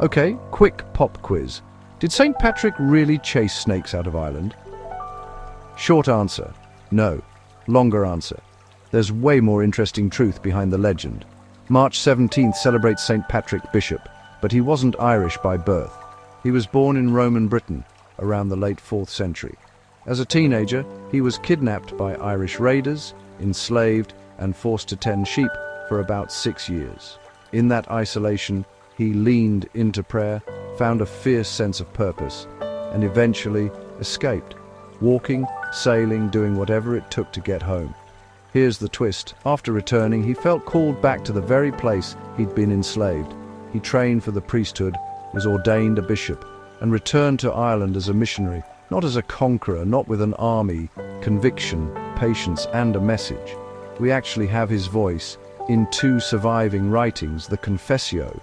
Okay, quick pop quiz. Did St. Patrick really chase snakes out of Ireland? Short answer, no. Longer answer, there's way more interesting truth behind the legend. March 17th celebrates St. Patrick Bishop, but he wasn't Irish by birth. He was born in Roman Britain around the late 4th century. As a teenager, he was kidnapped by Irish raiders, enslaved, and forced to tend sheep for about 6 years. In that isolation, he leaned into prayer, found a fierce sense of purpose, and eventually escaped, walking, sailing, doing whatever it took to get home. Here's the twist. After returning, he felt called back to the very place he'd been enslaved. He trained for the priesthood, was ordained a bishop, and returned to Ireland as a missionary, not as a conqueror, not with an army, conviction, patience, and a message. We actually have his voice in 2 surviving writings, the Confessio,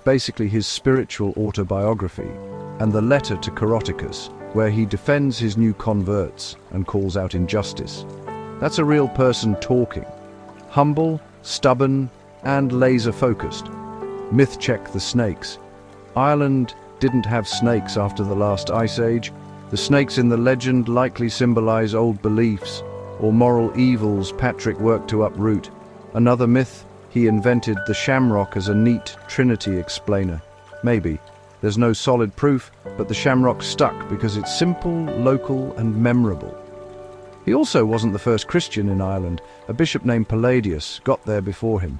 basically his spiritual autobiography, and the letter to Coroticus, where he defends his new converts and calls out injustice. That's a real person talking. Humble, stubborn, and laser-focused. Myth check the snakes. Ireland didn't have snakes after the last ice age. The snakes in the legend likely symbolize old beliefs or moral evils Patrick worked to uproot. Another myth, he invented the shamrock as a neat Trinity explainer. Maybe. There's no solid proof, but the shamrock stuck because it's simple, local, and memorable. He also wasn't the first Christian in Ireland. A bishop named Palladius got there before him.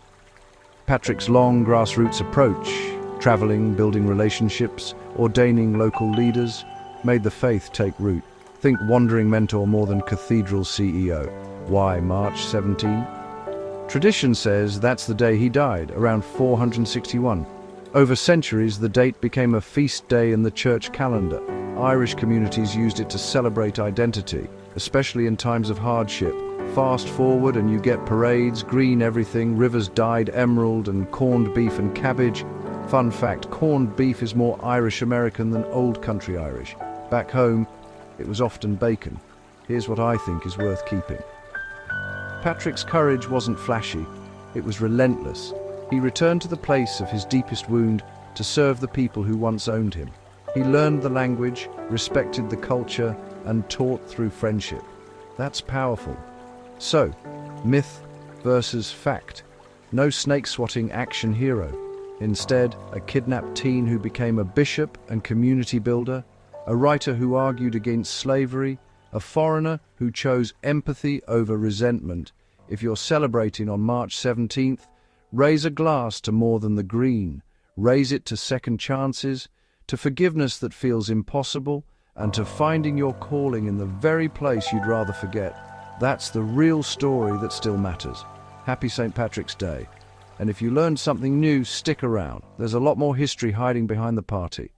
Patrick's long grassroots approach, traveling, building relationships, ordaining local leaders, made the faith take root. Think wandering mentor more than cathedral CEO. Why March 17? Tradition says that's the day he died, around 461. Over centuries, the date became a feast day in the church calendar. Irish communities used it to celebrate identity, especially in times of hardship. Fast forward and you get parades, green everything, rivers dyed emerald, and corned beef and cabbage. Fun fact, corned beef is more Irish-American than Old Country Irish. Back home, it was often bacon. Here's what I think is worth keeping. Patrick's courage wasn't flashy, it was relentless. He returned to the place of his deepest wound to serve the people who once owned him. He learned the language, respected the culture, and taught through friendship. That's powerful. So, myth versus fact. No snake-swatting action hero. Instead, a kidnapped teen who became a bishop and community builder, a writer who argued against slavery, a foreigner who chose empathy over resentment. If you're celebrating on March 17th, raise a glass to more than the green. Raise it to second chances, to forgiveness that feels impossible, and to finding your calling in the very place you'd rather forget. That's the real story that still matters. Happy St. Patrick's Day. And if you learned something new, stick around. There's a lot more history hiding behind the party.